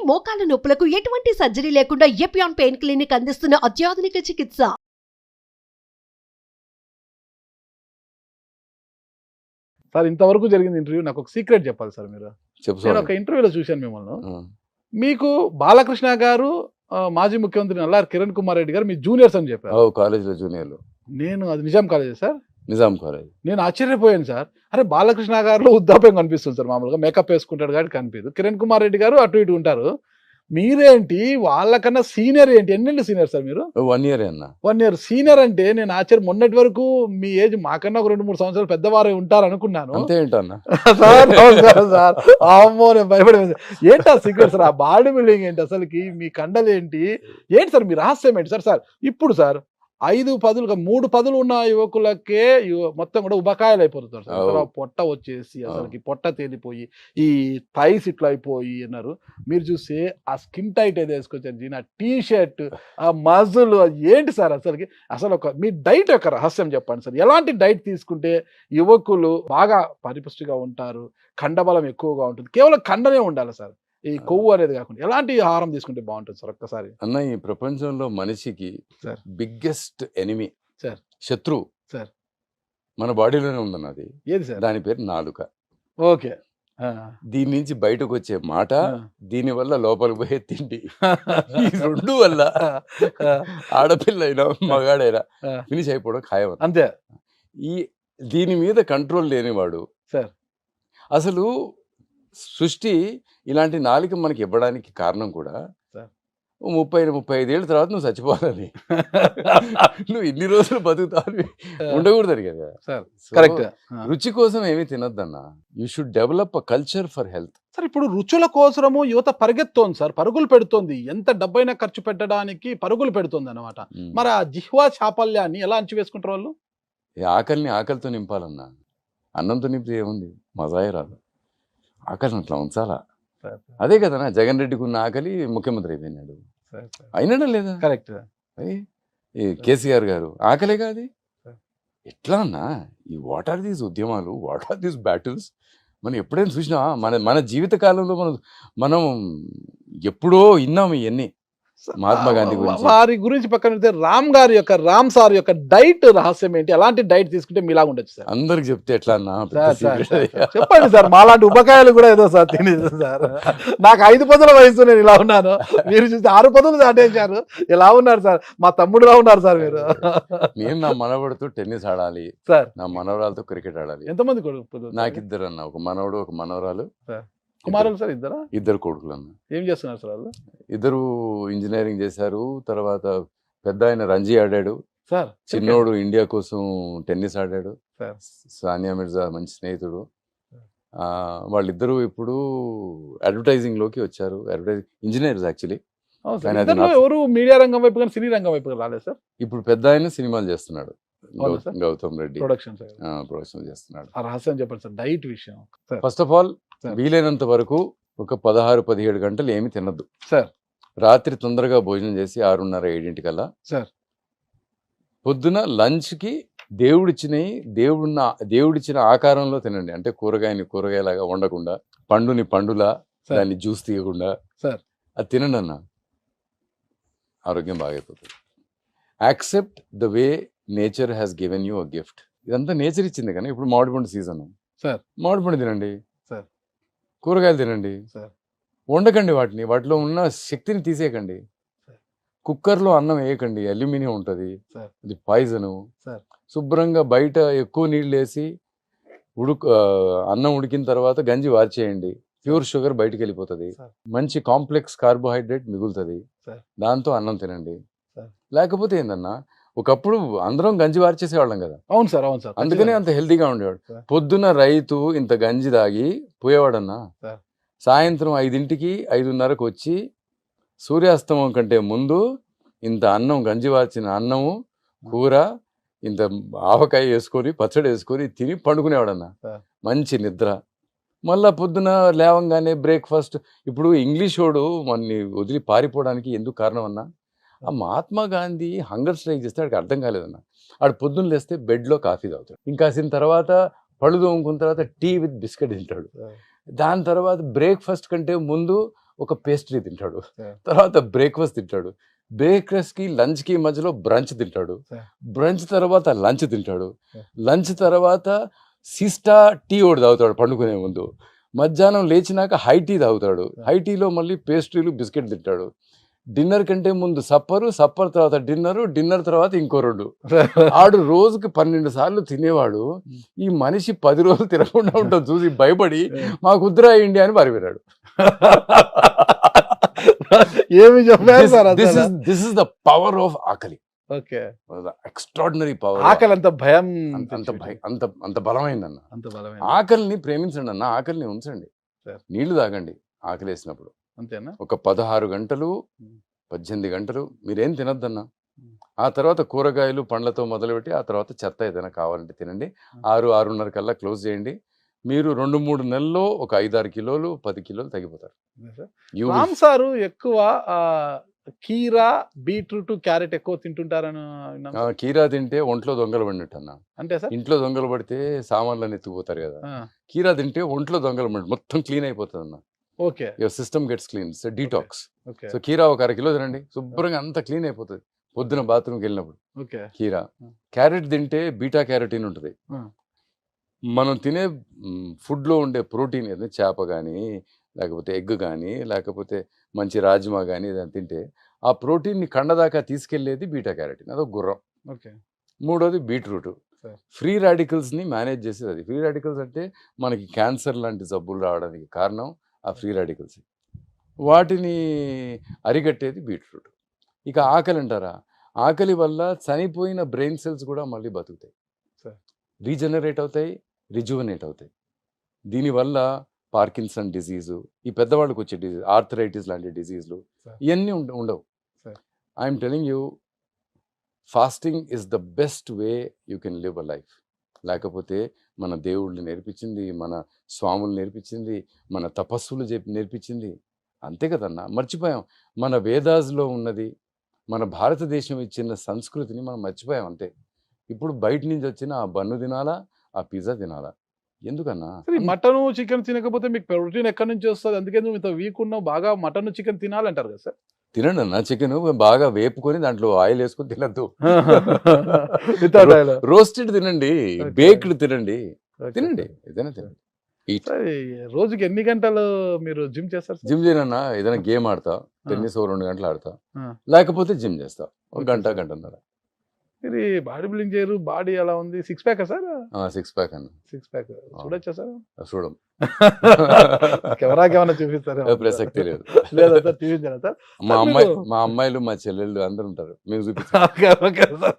మోకాల నొప్పులకు ఎటువంటి సర్జరీ లేకుండా ఎపియాన్ పెయిన్ క్లినిక్ అందిస్తున్న అత్యాధునిక చికిత్స. సార్ ఇంతవరకు జరిగింది ఇంటర్వ్యూ నాకు ఒక సీక్రెట్ చెప్పాలి సార్ మీరు. నేను ఒక ఇంటర్వ్యూలో చూశాను మిమ్మల్ని. మీకు బాలకృష్ణ గారు మాజీ ముఖ్యమంత్రి నల్లారి కిరణ్ కుమార్ రెడ్డి గారు మీ జూనియర్స్ అని చెప్పారు. కాలేజీలో జూనియర్లు. నేను అది Nizam college sir. Nizam college. నేను ఆశ్చర్యపోయాను సార్. అరే బాలకృష్ణ గారిలో వృద్ధాప్యం కనిపిస్తుంది సార్, మామూలుగా మేకప్ వేసుకుంటాడు కాబట్టి కనిపించదు. కిరణ్ కుమార్ రెడ్డి గారు అటు ఇటు ఉంటారు. మీరేంటి వాళ్ళకన్నా సీనియర్ ఏంటి? ఎన్నేళ్ళు సీనియర్ సార్ మీరు? 1 year అన్న. 1 year సీనియర్ అంటే నేను ఆశ్చర్యం. మొన్నటి వరకు మీ ఏజ్ మాకన్నా ఒక 2-3 సంవత్సరాలు పెద్దవారే ఉంటారు అనుకున్నాను. అంతే ఏంటన్నా సార్. అమ్మో నేను భయపడి ఏంటి ఆ సీక్రెట్ సార్? ఆ బాడీ బిల్డింగ్ ఏంటి అసలుకి? మీ కండలు ఏంటి సార్? మీ రహస్యం ఏంటి సార్? ఇప్పుడు సార్ 5 పదులు 3 పదులు ఉన్న యువకులకే మొత్తం కూడా ఉబకాయలు అయిపోతున్నారు సార్. పొట్ట వచ్చేసి అసలుకి పొట్ట తేలిపోయి ఈ థైస్ ఇట్లా అయిపోయి అన్నారు. మీరు చూస్తే ఆ స్కిన్ టైట్ అయితే వేసుకొచ్చారు జీన్, ఆ టీ షర్ట్, ఆ మజులు ఏంటి సార్ అసలుకి? అసలు మీ డైట్ యొక్క రహస్యం చెప్పండి సార్. ఎలాంటి డైట్ తీసుకుంటే యువకులు బాగా పరిపుష్టిగా ఉంటారు, కండబలం ఎక్కువగా ఉంటుంది? కేవలం కండనే ఉండాలి సార్, ఈ కొవ్వు అనేది కాకుండా. ఎలాంటి ఆహారం తీసుకుంటే బాగుంటుంది సార్ ఒక్కసారి? అన్న, ఈ ప్రపంచంలో మనిషికి బిగ్గెస్ట్ ఎనిమి సార్, శత్రువు సార్, మన బాడీలోనే ఉందన్న. అది ఏది సార్? దాని పేరు నాలుక. ఓకే. దీని నుంచి బయటకు వచ్చే మాట, దీని వల్ల లోపలికి పోయే తిండి, ఈ రెండు వల్ల ఆడపిల్ల అయినా మగాడైనా ఫినిష్ అయిపోవడం ఖాయం అంతే. దీని మీద కంట్రోల్ లేనివాడు సార్, అసలు సృష్టి ఇలాంటి నాలుక మనకి ఇవ్వడానికి కారణం కూడా 30-35 ఏళ్ళ తర్వాత నువ్వు చచ్చిపోవాలని, నువ్వు ఇన్ని రోజులు బతుకుతావు ఉండకూడదని కదా. కరెక్ట్. రుచి కోసం ఏమీ తినద్దన్న. You should develop a culture for health. Sir ఇప్పుడు రుచుల కోసము యువత పరిగెత్తోంది సార్, పరుగులు పెడుతోంది. ఎంత డబ్బైనా ఖర్చు పెట్టడానికి పరుగులు పెడుతుంది అనమాట. మరి ఆ జిహ్వా చాపల్యాన్ని ఎలా అంచివేసుకుంటారు వాళ్ళు? ఆకలిని ఆకలితో నింపాలన్నా. అన్నంతో నింపితే ఏముంది, మజాయే రాదు. ఆకలిని అట్లా ఉంచాలా. అదే కదనా జగన్ రెడ్డికి ఉన్న ఆకలి ముఖ్యమంత్రి అయిపోయినాడు. అయినాడా లేదా? కరెక్ట్. ఈ కేసీఆర్ గారు ఆకలే కాదు. ఎట్లా అన్నా ఈ వాట్ ఆర్ దీస్ ఉద్యమాలు, వాట్ ఆర్ దీస్ బ్యాటిల్స్? మనం ఎప్పుడైనా చూసినా మన జీవిత కాలంలో మనం ఎప్పుడో విన్నాము ఇవన్నీ. మహాత్మా గాంధీ గురించి, వారి గురించి పక్కన పెడితే రామ్ సార్ యొక్క డైట్ రహస్యం ఏంటి? ఎలాంటి డైట్ తీసుకుంటే మీలాగా ఉండొచ్చు సార్? అందరికి చెప్తే ఎట్లా అన్నా చెప్పండి సార్. మాలాంటి ఉపకాయాలు కూడా ఏదో సార్ తినేది సార్. నాకు 5 పదుల వయసు, నేను ఇలా ఉన్నాను. మీరు చూస్తే 6 పదులు దాటేశారు. ఎలా ఉన్నారు సార్? మా తమ్ముడులా ఉన్నారు సార్ మీరు. నేను నా మనవడితో టెన్నిస్ ఆడాలి సార్, నా మనవరాలతో క్రికెట్ ఆడాలి. ఎంతమంది కొడుకులు? నాకు 2 అన్న, ఒక మనవడు ఒక మనవరాలు. కుమారులు సార్? 2 కొడుకులు అన్న. ఏం చేస్తున్నారు సార్ వాళ్ళు? 2 ఇంజనీరింగ్ చేశారు. తర్వాత పెద్ద ఆయన రంజీ ఆడాడు సార్, చిన్నోడు ఇండియా కోసం టెన్నిస్ ఆడాడు. సార్, సానియా మిర్జా మంచి స్నేహితుడు. వాళ్ళిద్దరూ ఇప్పుడు అడ్వర్టైజింగ్ లోకి వచ్చారు. Engineers actually. ఎవరు మీడియా రంగం వైపు కానీ సినీ రంగం వైపు రాలేదు సార్. ఇప్పుడు పెద్ద ఆయన సినిమాలు చేస్తున్నాడు, గౌతమ్ రెడ్డి ప్రొడక్షన్ చేస్తున్నాడు. ఆ రహస్యం చెప్పండి సార్, డైట్ విషయం. ఫస్ట్ ఆఫ్ ఆల్ వీలైనంత వరకు ఒక 16-17 గంటలు ఏమి తినద్దు సార్. రాత్రి తొందరగా భోజనం చేసి 6:30-7 సార్. పొద్దున లంచ్కి దేవుడిచ్చిన ఆకారంలో తినండి. అంటే కూరగాయలాగా వండకుండా, పండులా దాన్ని జ్యూస్ తీయకుండా సార్ అది తినండి అన్న. ఆరోగ్యం బాగైపోతుంది. Accept the way nature has given you a gift. ఇదంతా నేచర్ ఇచ్చింది. కానీ ఇప్పుడు మామిడిపండు సీజన్ సార్, మామిడిపండు తినండి సార్, కూరగాయలు తినండి సార్. వండకండి వాటిలో ఉన్న శక్తిని తీసేయకండి. కుక్కర్లో అన్నం వేయకండి, అల్యూమినియం ఉంటుంది, అది పాయిజను. శుభ్రంగా బయట ఎక్కువ నీళ్ళు వేసి అన్నం ఉడికిన తర్వాత గంజి వార్చేయండి. ప్యూర్ షుగర్ బయటికి వెళ్ళిపోతుంది, మంచి కాంప్లెక్స్ కార్బోహైడ్రేట్ మిగులుతుంది. దాంతో అన్నం తినండి. లేకపోతే ఏందన్నా, ఒకప్పుడు అందరం గంజి వార్చేసేవాళ్ళం కదా. అవును సార్, అవును సార్. అందుకనే అంత హెల్తీగా ఉండేవాడు. పొద్దున రైతు ఇంత గంజి తాగి పోయేవాడన్నా. సాయంత్రం 5ంటికి 5:30కు వచ్చి సూర్యాస్తమం కంటే ముందు ఇంత అన్నం, గంజి వార్చిన అన్నము, కూర, ఇంత ఆవకాయ వేసుకొని పచ్చడి వేసుకొని తిని పండుకునేవాడన్నా. మంచి నిద్ర. మళ్ళా పొద్దున లేవంగానే బ్రేక్ఫాస్ట్. ఇప్పుడు ఇంగ్లీష్ వాడు మనని వదిలి పారిపోవడానికి ఎందుకు కారణం అన్నా, ఆ మహాత్మా గాంధీ హంగర్ స్ట్రైక్ చేస్తే వాడికి అర్థం కాలేదన్న. ఆడు పొద్దున్న లేస్తే బెడ్లో కాఫీ తాగుతాడు, ఇంకాసిన తర్వాత పళ్ళు తోముకున్న తర్వాత టీ విత్ బిస్కెట్ తింటాడు. దాని తర్వాత బ్రేక్ఫాస్ట్ కంటే ముందు ఒక పేస్ట్రీ తింటాడు, Yeah. తర్వాత బ్రేక్ఫాస్ట్ తింటాడు, బ్రేక్ఫాస్ట్ కి లంచ్ కి మధ్యలో బ్రంచ్ తింటాడు, Yeah. బ్రంచ్ తర్వాత లంచ్ తింటాడు, Yeah. లంచ్ తర్వాత సిస్టా టీ ఒకటి తాగుతాడు పండుకునే ముందు, మధ్యాహ్నం లేచినాక హై టీ తాగుతాడు, హై టీలో మళ్ళీ పేస్ట్రీలు బిస్కెట్ తింటాడు, డిన్నర్ కంటే ముందు సప్పరు, సప్పర్ తర్వాత డిన్నరు, డిన్నర్ తర్వాత ఇంకో 2. ఆడు రోజుకి 12 సార్లు తినేవాడు. ఈ మనిషి 10 రోజులు తినకుండా ఉంటాం చూసి భయపడి మాకు ఉద్రా ఇండియా అని పారిపోయాడు. ఏమి చెప్పారు సార్ అసలు? This is the power of ఆకలి. Okay, extraordinary power. ఆకలి అంత భయం, అంత బలమైందన్న. అంత బలమైన ఆకలిని ప్రేమించండి అన్న, ఆకలిని ఉంచండి, Sir. నీళ్లు తాగండి ఆకలి వేసినప్పుడు. అంతేనా? ఒక 16 గంటలు 18 గంటలు మీరేం తినొద్దన్న. ఆ తర్వాత కూరగాయలు పండ్లతో మొదలుపెట్టి ఆ తర్వాత చెత్త ఏదైనా కావాలంటే తినండి. 6-6:30 కల్లా క్లోజ్ చేయండి. మీరు 2-3 నెలల్లో ఒక 5-6 కిలోలు 10 కిలోలు తగ్గిపోతారు. You will- రామ్ సారు ఎక్కువ కీరా, బీట్రూట్, క్యారెట్ ఎక్కువ తింటుంటారని విన్నాను. కీరా తింటే ఒంట్లో దొంగలు పడినట్టు అన్న. అంటే సార్ ఇంట్లో దొంగలు పడితే సామాన్లు ఎత్తుకుపోతారు కదా, కీరా తింటే ఒంట్లో దొంగలు పడి మొత్తం క్లీన్ అయిపోతుంది అన్న. Okay your system gets clean, it's detox. Okay so కీరా ఒక 1/2 కిలో తినండి, శుభ్రంగా అంతా క్లీన్ అయిపోతుంది పొద్దున బాత్రూమ్కి వెళ్ళినప్పుడు. ఓకే కీరా. క్యారెట్ తింటే బీటా క్యారోటీన్ ఉంటుంది. మనం తినే ఫుడ్లో ఉండే ప్రోటీన్ ఏదైనా చేప కానీ లేకపోతే ఎగ్ కానీ లేకపోతే మంచి రాజ్మా కానీ ఏదైనా తింటే ఆ ప్రోటీన్ని కండదాకా తీసుకెళ్లేది బీటా క్యారోటీన్, అదొక గుర్రం. ఓకే మూడోది బీట్రూట్. Sir. ఫ్రీ రాడికల్స్ని మేనేజ్ చేసేది అది. ఫ్రీ రాడికల్స్ అంటే మనకి క్యాన్సర్ లాంటి జబ్బులు రావడానికి కారణం ఆ ఫ్రీ రాడికల్స్. వాటిని అరికట్టేది బీట్రూట్. ఇక ఆకలి అంటారా, ఆకలి వల్ల చనిపోయిన బ్రెయిన్ సెల్స్ కూడా మళ్ళీ బతుకుతాయి, Sir. రీజనరేట్ అవుతాయి, రిజువనేట్ అవుతాయి. దీనివల్ల పార్కిన్సన్ డిజీజు, ఈ పెద్దవాళ్ళకి వచ్చే డిజీజ్, ఆర్థరైటిస్ లాంటి డిజీజులు Sir. ఇవన్నీ ఉండవు. Sir. I'm telling you, fasting is the best way you can live a life. లేకపోతే మన దేవుళ్ళు నేర్పించింది, మన స్వాములు నేర్పించింది, మన తపస్సులు నేర్పించింది, అంతే కదన్నా. మర్చిపోయాం మన వేదాస్లో ఉన్నది, మన భారతదేశం ఇచ్చిన సంస్కృతిని మనం మర్చిపోయాం అంతే. ఇప్పుడు బయట నుంచి వచ్చిన ఆ బన్ను తినాలా, ఆ పిజ్జా తినాలా, ఎందుకన్నా? మటన్ చికెన్ తినకపోతే మీకు ప్రోటీన్ ఎక్కడి నుంచి వస్తుంది? అందుకే నువ్వు ఇంత వీక్ ఉన్నావు, బాగా మటన్ చికెన్ తినాలంటారు కదా సార్. తినండి అన్న, చికెన్ బాగా వేపుకొని దాంట్లో ఆయిల్ వేసుకొని తినద్దు. రోస్టెడ్ తినండి, Okay. బేక్డ్ తినండి, తినండి, ఏదైనా తినండి. రోజుకి ఎన్ని గంటలు మీరు జిమ్ చేస్తారు సార్? జిమ్ చేయనన్నా, ఏదైనా గేమ్ ఆడతా, టెన్నిస్ 2 గంటలు ఆడతా, ఆ. లేకపోతే జిమ్ చేస్తా 1 Okay, గంట sir. గంటన్నర. ఇది బాడీ బిల్డింగ్ చేయరు, బాడీ ఎలా ఉంది? 6 ప్యాక్ సార్? 6 ప్యాక్ అన్న. 6 ప్యాక్ చూడొచ్చా సార్? చూడం. కెమెరాకి ఏమైనా చూపిస్తారా? ప్రసక్తి లేదు. లేదా సార్, చూపించారా సార్? మా అమ్మాయిలు మా చెల్లెళ్ళు అందరూ ఉంటారు, మేము చూపిస్తాం. Okay sir.